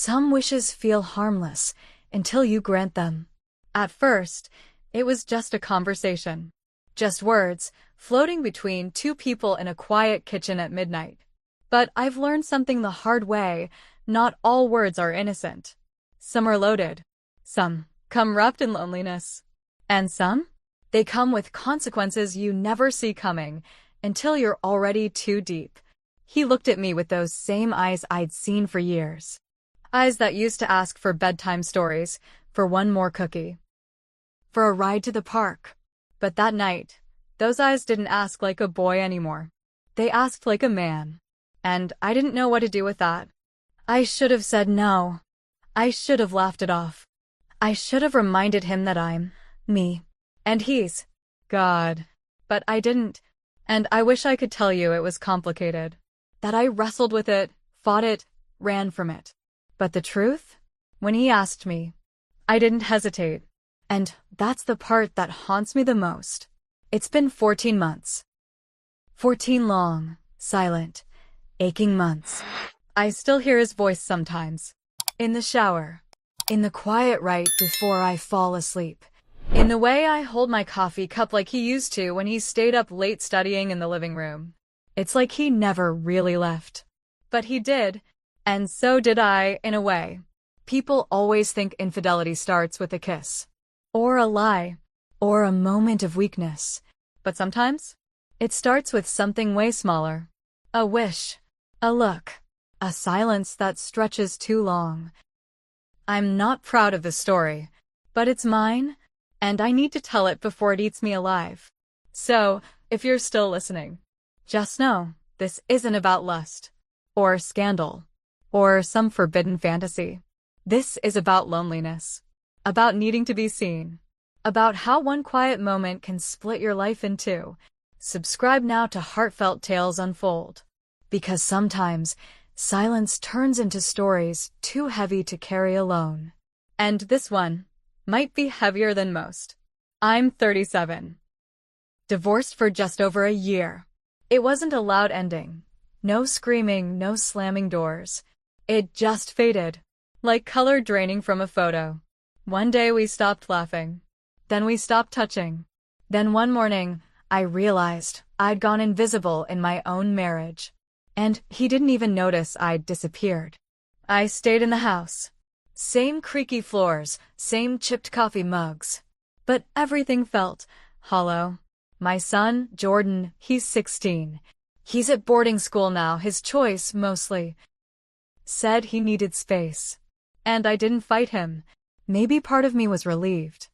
Some wishes feel harmless until you grant them. At first, it was just a conversation. Just words, floating between two people in a quiet kitchen at midnight. But I've learned something the hard way. Not all words are innocent. Some are loaded. Some come wrapped in loneliness. And some? They come with consequences you never see coming until you're already too deep. He looked at me with those same eyes I'd seen for years. Eyes that used to ask for bedtime stories, for one more cookie, for a ride to the park. But that night, those eyes didn't ask like a boy anymore. They asked like a man. And I didn't know what to do with that. I should have said no. I should have laughed it off. I should have reminded him that I'm me, and he's God. But I didn't. And I wish I could tell you it was complicated. That I wrestled with it, fought it, ran from it. But the truth? When he asked me, I didn't hesitate. And that's the part that haunts me the most. It's been 14 months. 14 long, silent, aching months. I still hear his voice sometimes. In the shower. In the quiet right before I fall asleep. In the way I hold my coffee cup like he used to when he stayed up late studying in the living room. It's like he never really left. But he did, and so did I, in a way. People always think infidelity starts with a kiss. Or a lie. Or a moment of weakness. But sometimes, it starts with something way smaller. A wish. A look. A silence that stretches too long. I'm not proud of this story, but it's mine, and I need to tell it before it eats me alive. So, if you're still listening, just know, this isn't about lust, or scandal, or some forbidden fantasy. This is about loneliness, about needing to be seen, about how one quiet moment can split your life in two. Subscribe now to Heartfelt Tales Unfold, because sometimes silence turns into stories too heavy to carry alone. And this one might be heavier than most. I'm 37. Divorced for just over a year. It wasn't a loud ending. No screaming, no slamming doors. It just faded, like color draining from a photo. One day we stopped laughing. Then we stopped touching. Then one morning, I realized I'd gone invisible in my own marriage. And he didn't even notice I'd disappeared. I stayed in the house. Same creaky floors, same chipped coffee mugs. But everything felt hollow. My son, Jordan, he's 16. He's at boarding school now, his choice, mostly. Said he needed space. And I didn't fight him. Maybe part of me was relieved.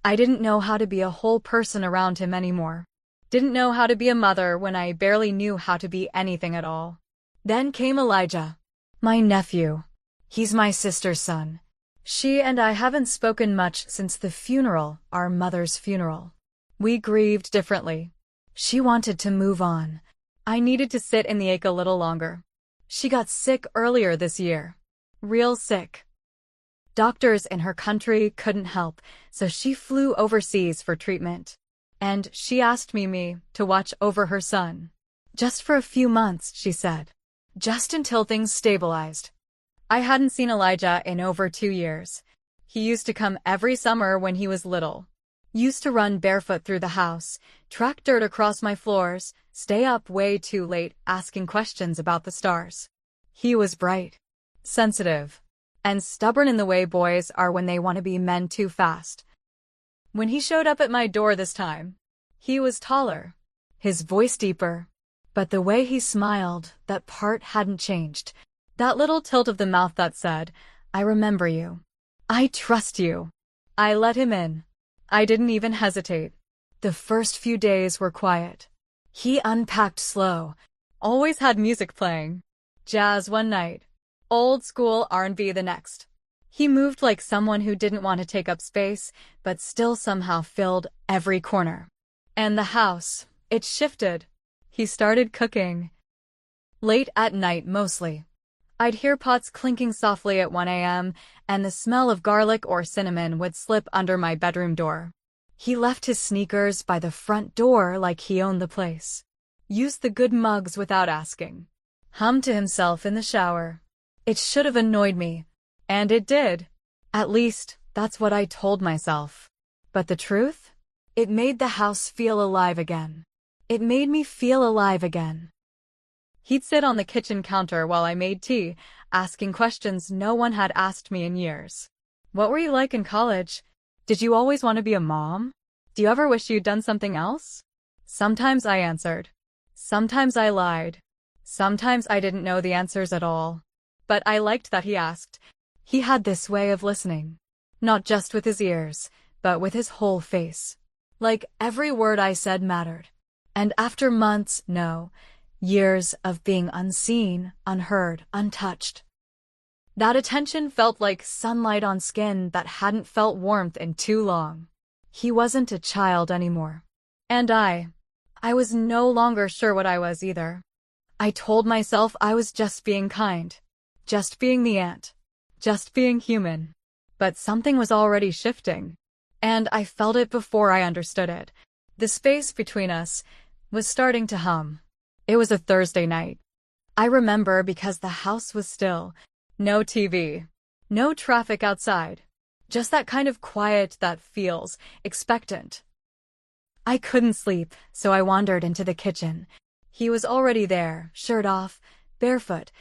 I didn't know how to be a whole person around him anymore. Didn't know how to be a mother when I barely knew how to be anything at all. Then came Elijah, my nephew. He's my sister's son. She and I haven't spoken much since the funeral, our mother's funeral. We grieved differently. She wanted to move on. I needed to sit in the ache a little longer. She got sick earlier this year. Real sick. Doctors in her country couldn't help, so she flew overseas for treatment. And she asked me to watch over her son. Just for a few months, she said. Just until things stabilized. I hadn't seen Elijah in over 2 years. He used to come every summer when he was little. Used to run barefoot through the house, track dirt across my floors, stay up way too late asking questions about the stars. He was bright, sensitive, and stubborn in the way boys are when they want to be men too fast. When he showed up at my door this time, he was taller, his voice deeper, but the way he smiled, that part hadn't changed. That little tilt of the mouth that said, I remember you. I trust you. I let him in. I didn't even hesitate. The first few days were quiet. He unpacked slow, always had music playing. Jazz one night, old school R&B the next. He moved like someone who didn't want to take up space, but still somehow filled every corner. And the house, it shifted. He started cooking. Late at night mostly. I'd hear pots clinking softly at 1 a.m., and the smell of garlic or cinnamon would slip under my bedroom door. He left his sneakers by the front door like he owned the place. Used the good mugs without asking. Hummed to himself in the shower. It should have annoyed me. And it did. At least, that's what I told myself. But the truth? It made the house feel alive again. It made me feel alive again. He'd sit on the kitchen counter while I made tea, asking questions no one had asked me in years. What were you like in college? Did you always want to be a mom? Do you ever wish you'd done something else? Sometimes I answered. Sometimes I lied. Sometimes I didn't know the answers at all. But I liked that he asked. He had this way of listening. Not just with his ears, but with his whole face. Like every word I said mattered. And after months, no, years of being unseen, unheard, untouched, that attention felt like sunlight on skin that hadn't felt warmth in too long. He wasn't a child anymore. And I was no longer sure what I was either. I told myself I was just being kind, just being the aunt, just being human. But something was already shifting. And I felt it before I understood it. The space between us was starting to hum. It was a Thursday night. I remember because the house was still. No TV. No traffic outside. Just that kind of quiet that feels expectant. I couldn't sleep, so I wandered into the kitchen. He was already there, shirt off, barefoot,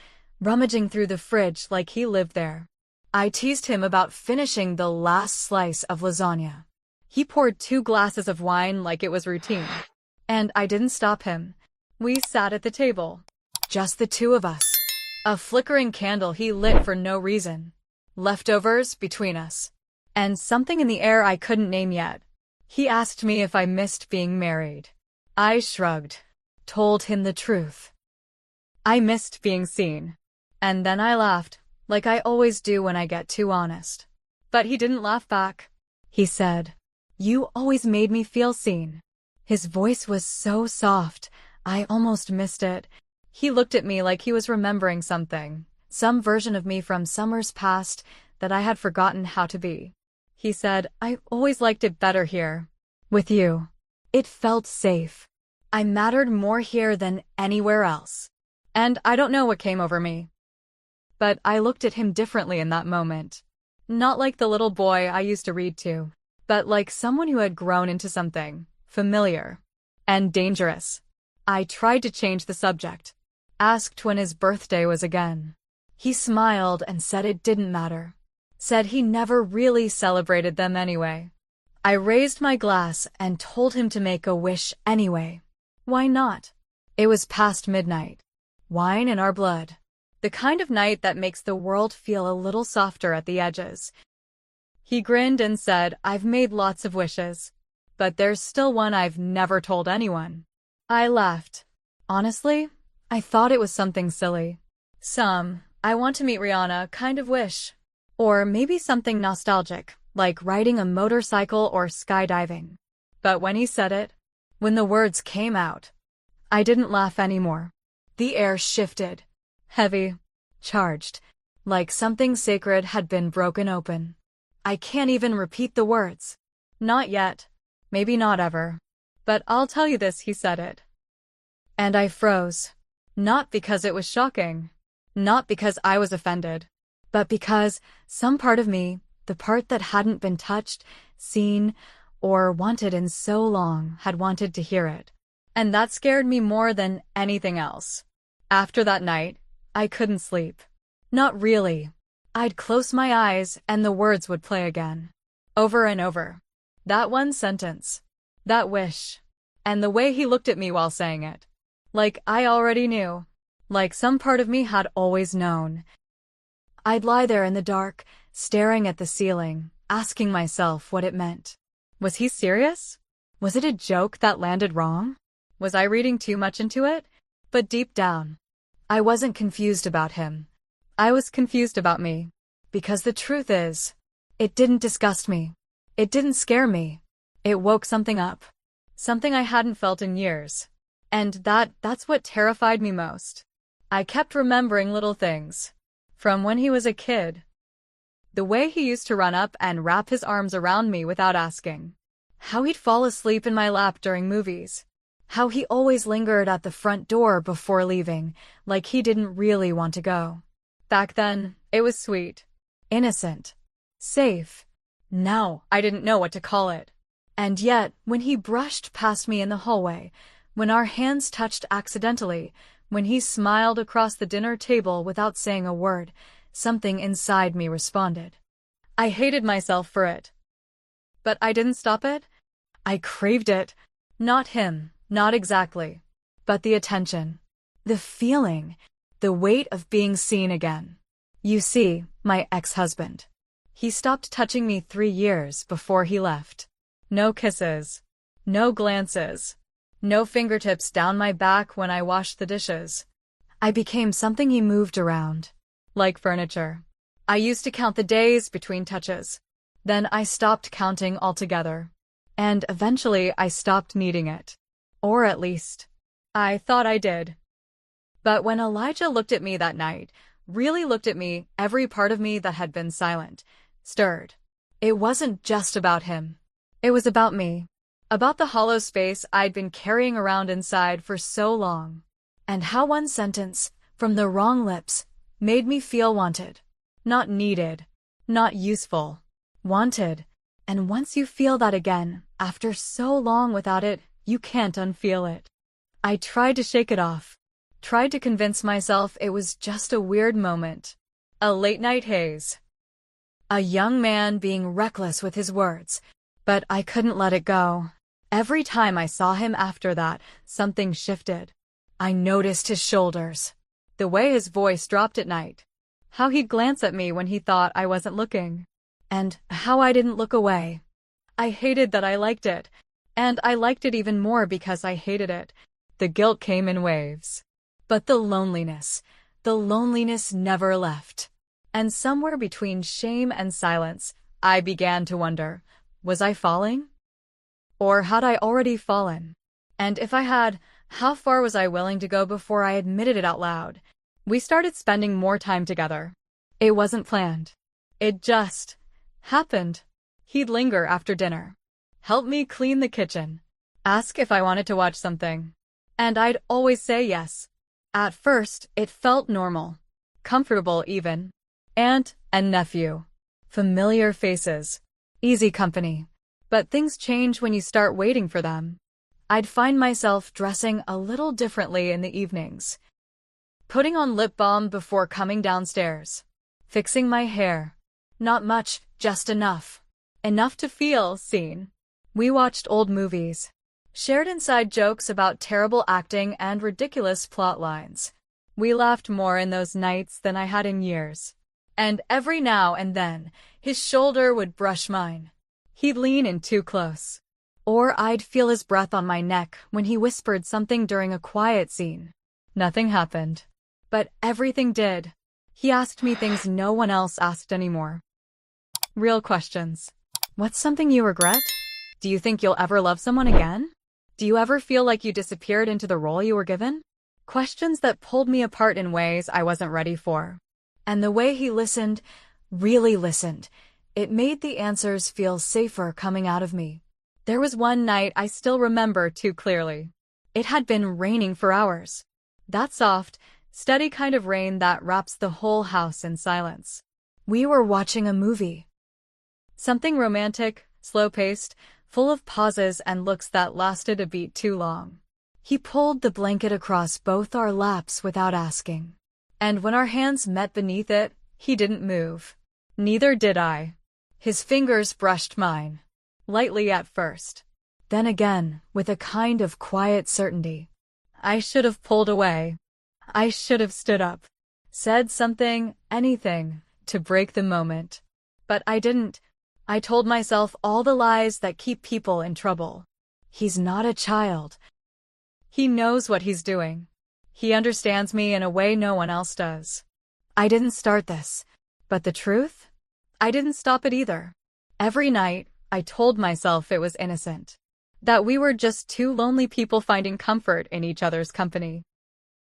rummaging through the fridge like he lived there. I teased him about finishing the last slice of lasagna. He poured 2 glasses of wine like it was routine. And I didn't stop him. We sat at the table. Just the two of us. A flickering candle he lit for no reason. Leftovers between us. And something in the air I couldn't name yet. He asked me if I missed being married. I shrugged. Told him the truth. I missed being seen. And then I laughed, like I always do when I get too honest. But he didn't laugh back. He said, "You always made me feel seen." His voice was so soft, I almost missed it. He looked at me like he was remembering something, some version of me from summers past that I had forgotten how to be. He said, "I always liked it better here. With you. It felt safe. I mattered more here than anywhere else." And I don't know what came over me. But I looked at him differently in that moment. Not like the little boy I used to read to, but like someone who had grown into something familiar and dangerous. I tried to change the subject. Asked when his birthday was again. He smiled and said it didn't matter. Said he never really celebrated them anyway. I raised my glass and told him to make a wish anyway. Why not? It was past midnight. Wine in our blood. The kind of night that makes the world feel a little softer at the edges. He grinned and said, "I've made lots of wishes, but there's still one I've never told anyone." I laughed. Honestly, I thought it was something silly. I want to meet Rihanna kind of wish. Or maybe something nostalgic, like riding a motorcycle or skydiving. But when he said it, when the words came out, I didn't laugh anymore. The air shifted. Heavy, charged, like something sacred had been broken open. I can't even repeat the words. Not yet. Maybe not ever. But I'll tell you this, he said it. And I froze. Not because it was shocking. Not because I was offended. But because some part of me, the part that hadn't been touched, seen, or wanted in so long, had wanted to hear it. And that scared me more than anything else. After that night, I couldn't sleep. Not really. I'd close my eyes and the words would play again. Over and over. That one sentence. That wish. And the way he looked at me while saying it. Like I already knew. Like some part of me had always known. I'd lie there in the dark, staring at the ceiling, asking myself what it meant. Was he serious? Was it a joke that landed wrong? Was I reading too much into it? But deep down, I wasn't confused about him. I was confused about me. Because the truth is, it didn't disgust me. It didn't scare me. It woke something up. Something I hadn't felt in years. And that's what terrified me most. I kept remembering little things. From when he was a kid. The way he used to run up and wrap his arms around me without asking. How he'd fall asleep in my lap during movies. How he always lingered at the front door before leaving, like he didn't really want to go. Back then, it was sweet. innocent, safe. Now I didn't know what to call it. And yet, when he brushed past me in the hallway, when our hands touched accidentally, when he smiled across the dinner table without saying a word, something inside me responded. I hated myself for it. But I didn't stop it. I craved it. Not him, not exactly. But the attention. The feeling. The weight of being seen again. You see, my ex-husband. He stopped touching me 3 years before he left. No kisses. No glances. No fingertips down my back when I washed the dishes. I became something he moved around. Like furniture. I used to count the days between touches. Then I stopped counting altogether. And eventually I stopped needing it. Or at least, I thought I did. But when Elijah looked at me that night, really looked at me, every part of me that had been silent, stirred. It wasn't just about him. It was about me. About the hollow space I'd been carrying around inside for so long. And how one sentence, from the wrong lips, made me feel wanted. Not needed. Not useful. Wanted. And once you feel that again, after so long without it, you can't unfeel it. I tried to shake it off. Tried to convince myself it was just a weird moment. A late-night haze. A young man being reckless with his words. But I couldn't let it go. Every time I saw him after that, something shifted. I noticed his shoulders. The way his voice dropped at night. How he'd glance at me when he thought I wasn't looking. And how I didn't look away. I hated that I liked it. And I liked it even more because I hated it. The guilt came in waves. But the loneliness never left. And somewhere between shame and silence, I began to wonder, was I falling? Or had I already fallen? And if I had, how far was I willing to go before I admitted it out loud? We started spending more time together. It wasn't planned. It just happened. He'd linger after dinner. Help me clean the kitchen. Ask if I wanted to watch something. And I'd always say yes. At first, it felt normal. Comfortable even. Aunt and nephew. Familiar faces. Easy company. But things change when you start waiting for them. I'd find myself dressing a little differently in the evenings. Putting on lip balm before coming downstairs. Fixing my hair. Not much, just enough. Enough to feel seen. We watched old movies. Shared inside jokes about terrible acting and ridiculous plot lines. We laughed more in those nights than I had in years. And every now and then, his shoulder would brush mine. He'd lean in too close. Or I'd feel his breath on my neck when he whispered something during a quiet scene. Nothing happened. But everything did. He asked me things no one else asked anymore. Real questions. What's something you regret? Do you think you'll ever love someone again? Do you ever feel like you disappeared into the role you were given? Questions that pulled me apart in ways I wasn't ready for. And the way he listened, really listened, it made the answers feel safer coming out of me. There was one night I still remember too clearly. It had been raining for hours. That soft, steady kind of rain that wraps the whole house in silence. We were watching a movie. Something romantic, slow-paced, full of pauses and looks that lasted a beat too long. He pulled the blanket across both our laps without asking. And when our hands met beneath it, he didn't move. Neither did I. His fingers brushed mine. Lightly at first. Then again, with a kind of quiet certainty. I should have pulled away. I should have stood up. Said something, anything, to break the moment. But I didn't. I told myself all the lies that keep people in trouble. He's not a child. He knows what he's doing. He understands me in a way no one else does. I didn't start this. But the truth? I didn't stop it either. Every night, I told myself it was innocent. That we were just two lonely people finding comfort in each other's company.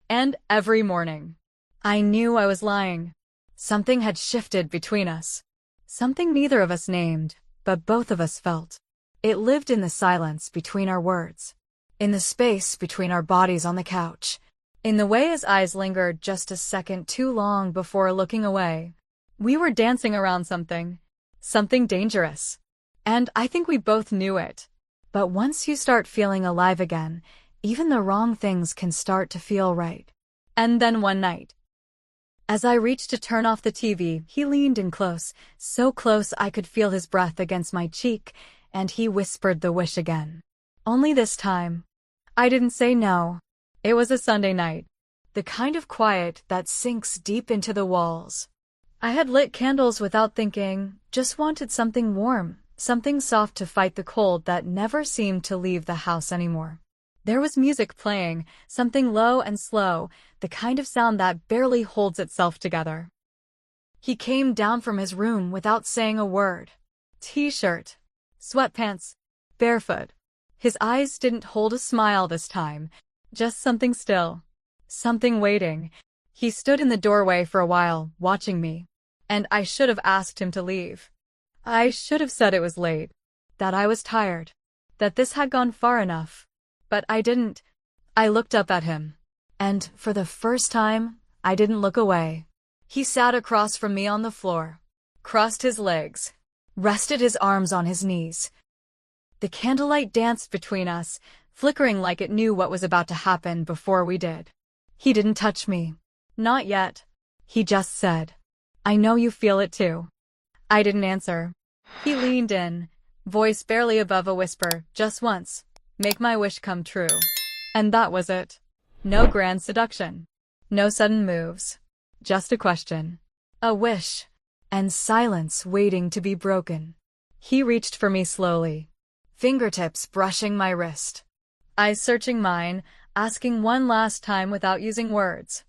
And every morning, I knew I was lying. Something had shifted between us. Something neither of us named, but both of us felt. It lived in the silence between our words. In the space between our bodies on the couch. In the way his eyes lingered just a second too long before looking away. We were dancing around something. Something dangerous. And I think we both knew it. But once you start feeling alive again, even the wrong things can start to feel right. And then one night, as I reached to turn off the TV, he leaned in close, so close I could feel his breath against my cheek, and he whispered the wish again. Only this time, I didn't say no. It was a Sunday night. The kind of quiet that sinks deep into the walls. I had lit candles without thinking, just wanted something warm, something soft to fight the cold that never seemed to leave the house anymore. There was music playing, something low and slow, the kind of sound that barely holds itself together. He came down from his room without saying a word. T-shirt, sweatpants, barefoot. His eyes didn't hold a smile this time, just something still, something waiting. He stood in the doorway for a while, watching me, and I should have asked him to leave. I should have said it was late, that I was tired, that this had gone far enough. But I didn't. I looked up at him. And, for the first time, I didn't look away. He sat across from me on the floor, crossed his legs, rested his arms on his knees. The candlelight danced between us, flickering like it knew what was about to happen before we did. He didn't touch me. Not yet. He just said, "I know you feel it too." I didn't answer. He leaned in, voice barely above a whisper, just once. Make my wish come true. And that was it. No grand seduction. No sudden moves. Just a question. A wish. And silence waiting to be broken. He reached for me slowly. Fingertips brushing my wrist. Eyes searching mine, asking one last time without using words.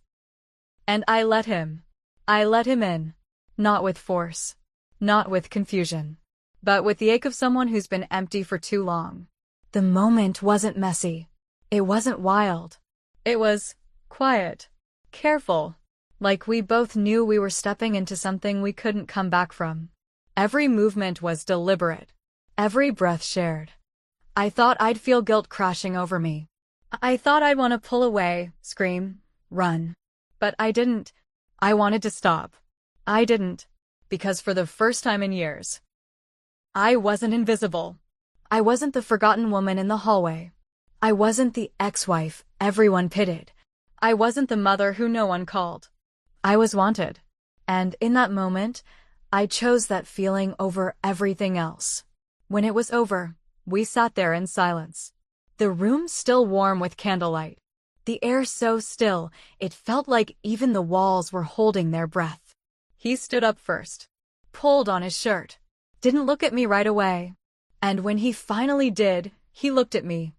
And I let him. I let him in. Not with force. Not with confusion. But with the ache of someone who's been empty for too long. The moment wasn't messy. It wasn't wild. It was quiet, careful, like we both knew we were stepping into something we couldn't come back from. Every movement was deliberate, every breath shared. I thought I'd feel guilt crashing over me. I thought I'd want to pull away, scream, run. But I didn't. I wanted to stop. I didn't, because for the first time in years, I wasn't invisible. I wasn't the forgotten woman in the hallway. I wasn't the ex-wife everyone pitied. I wasn't the mother who no one called. I was wanted. And in that moment, I chose that feeling over everything else. When it was over, we sat there in silence. The room still warm with candlelight. The air so still, it felt like even the walls were holding their breath. He stood up first, pulled on his shirt, didn't look at me right away. And when he finally did, he looked at me.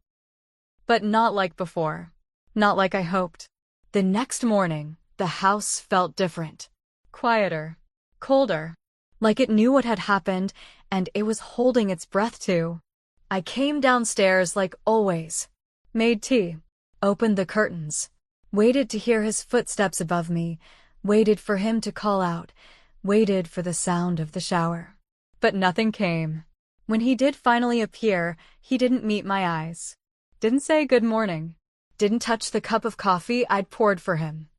But not like before. Not like I hoped. The next morning, the house felt different. Quieter. Colder. Like it knew what had happened, and it was holding its breath too. I came downstairs like always. Made tea. Opened the curtains. Waited to hear his footsteps above me. Waited for him to call out. Waited for the sound of the shower. But nothing came. When he did finally appear, he didn't meet my eyes. Didn't say good morning. Didn't touch the cup of coffee I'd poured for him.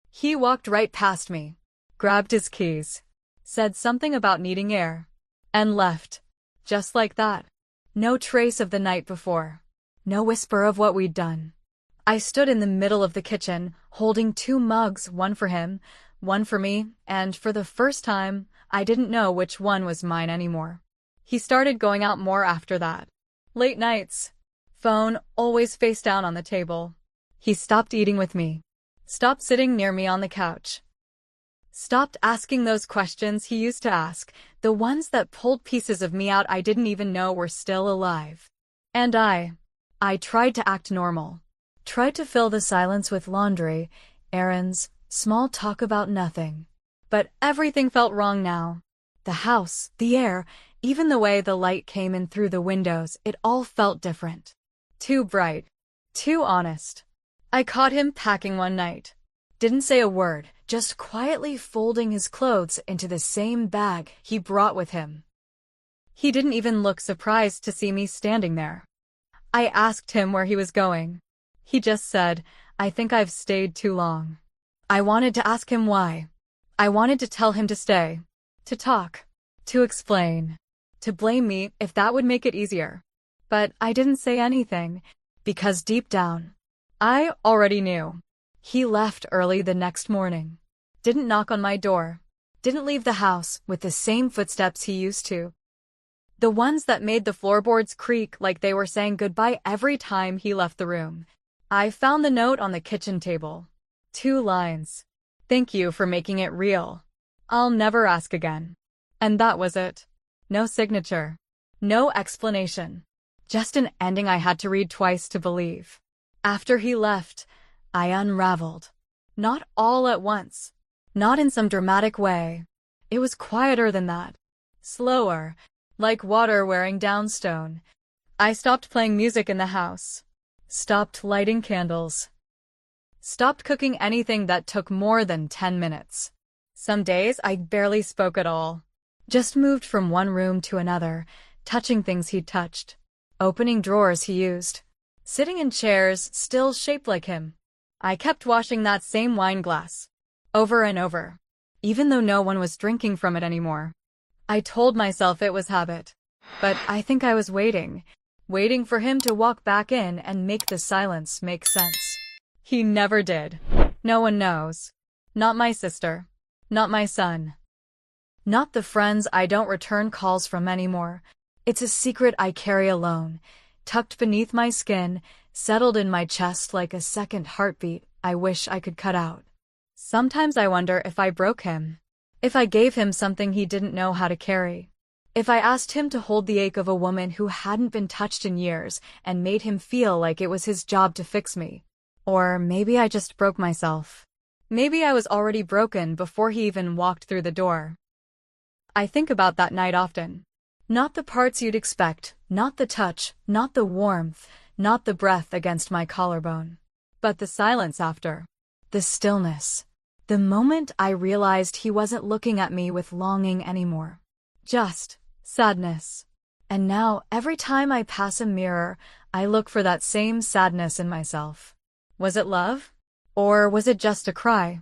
He walked right past me, grabbed his keys, said something about needing air, and left. Just like that. No trace of the night before. No whisper of what we'd done. I stood in the middle of the kitchen, holding 2 mugs, one for him, one for me, and for the first time, I didn't know which one was mine anymore. He started going out more after that. Late nights. Phone always face down on the table. He stopped eating with me. Stopped sitting near me on the couch. Stopped asking those questions he used to ask, the ones that pulled pieces of me out I didn't even know were still alive. And I tried to act normal. Tried to fill the silence with laundry, errands, small talk about nothing. But everything felt wrong now. The house, the air, even the way the light came in through the windows, it all felt different. Too bright. Too honest. I caught him packing one night. Didn't say a word, just quietly folding his clothes into the same bag he brought with him. He didn't even look surprised to see me standing there. I asked him where he was going. He just said, "I think I've stayed too long." I wanted to ask him why. I wanted to tell him to stay, to talk, to explain, to blame me if that would make it easier. But I didn't say anything, because deep down, I already knew. He left early the next morning, didn't knock on my door, didn't leave the house with the same footsteps he used to. The ones that made the floorboards creak like they were saying goodbye every time he left the room. I found the note on the kitchen table. 2 lines. Thank you for making it real. I'll never ask again. And that was it. No signature. No explanation. Just an ending I had to read twice to believe. After he left, I unraveled. Not all at once. Not in some dramatic way. It was quieter than that. Slower, like water wearing down stone. I stopped playing music in the house. Stopped lighting candles. Stopped cooking anything that took more than 10 minutes. Some days I barely spoke at all. Just moved from one room to another, touching things he'd touched, opening drawers he used, sitting in chairs still shaped like him. I kept washing that same wine glass, over and over, even though no one was drinking from it anymore. I told myself it was habit, but I think I was waiting for him to walk back in and make the silence make sense. He never did. No one knows. Not my sister. Not my son. Not the friends I don't return calls from anymore. It's a secret I carry alone, tucked beneath my skin, settled in my chest like a second heartbeat I wish I could cut out. Sometimes I wonder if I broke him. If I gave him something he didn't know how to carry. If I asked him to hold the ache of a woman who hadn't been touched in years and made him feel like it was his job to fix me. Or maybe I just broke myself. Maybe I was already broken before he even walked through the door. I think about that night often. Not the parts you'd expect, not the touch, not the warmth, not the breath against my collarbone. But the silence after. The stillness. The moment I realized he wasn't looking at me with longing anymore. Just sadness. And now, every time I pass a mirror, I look for that same sadness in myself. Was it love? Or was it just a cry?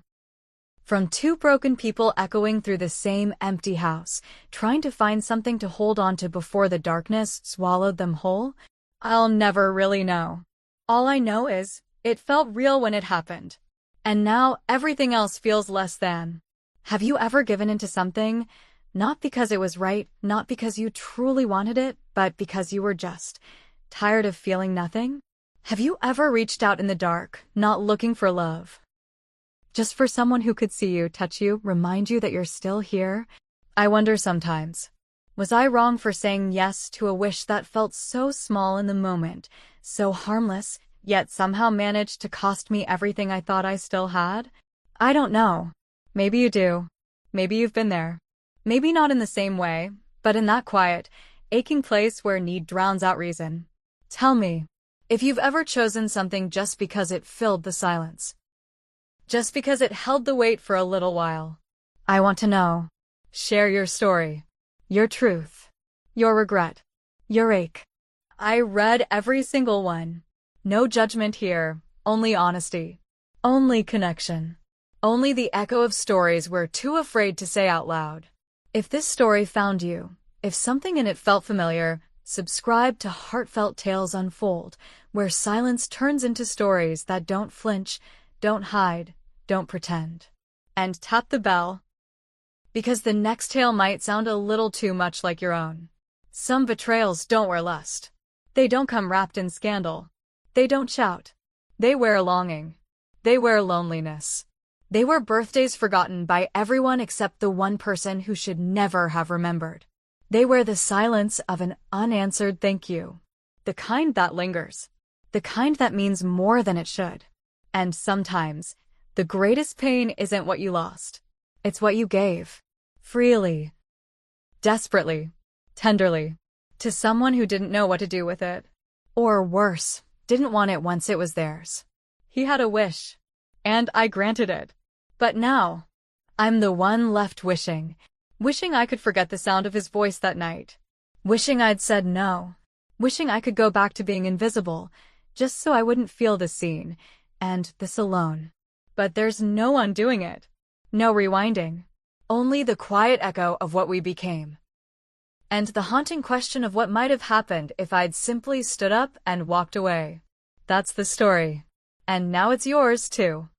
From 2 broken people echoing through the same empty house, trying to find something to hold on to before the darkness swallowed them whole? I'll never really know. All I know is, it felt real when it happened. And now, everything else feels less than. Have you ever given into something? Not because it was right, not because you truly wanted it, but because you were just tired of feeling nothing? Have you ever reached out in the dark, not looking for love? Just for someone who could see you, touch you, remind you that you're still here? I wonder sometimes, was I wrong for saying yes to a wish that felt so small in the moment, so harmless, yet somehow managed to cost me everything I thought I still had? I don't know. Maybe you do. Maybe you've been there. Maybe not in the same way, but in that quiet, aching place where need drowns out reason. Tell me, if you've ever chosen something just because it filled the silence. Just because it held the weight for a little while. I want to know. Share your story. Your truth. Your regret. Your ache. I read every single one. No judgment here, only honesty. Only connection. Only the echo of stories we're too afraid to say out loud. If this story found you, if something in it felt familiar, subscribe to Heartfelt Tales Unfold, where silence turns into stories that don't flinch, don't hide, don't pretend. And tap the bell, because the next tale might sound a little too much like your own. Some betrayals don't wear lust. They don't come wrapped in scandal. They don't shout. They wear longing. They wear loneliness. They were birthdays forgotten by everyone except the one person who should never have remembered. They wear the silence of an unanswered thank you. The kind that lingers. The kind that means more than it should. And sometimes, the greatest pain isn't what you lost. It's what you gave. Freely. Desperately. Tenderly. To someone who didn't know what to do with it. Or worse, didn't want it once it was theirs. He had a wish. And I granted it. But now, I'm the one left wishing I could forget the sound of his voice that night. Wishing I'd said no. Wishing I could go back to being invisible, just so I wouldn't feel this scene, and this alone. But there's no undoing it. No rewinding. Only the quiet echo of what we became. And the haunting question of what might have happened if I'd simply stood up and walked away. That's the story. And now it's yours, too.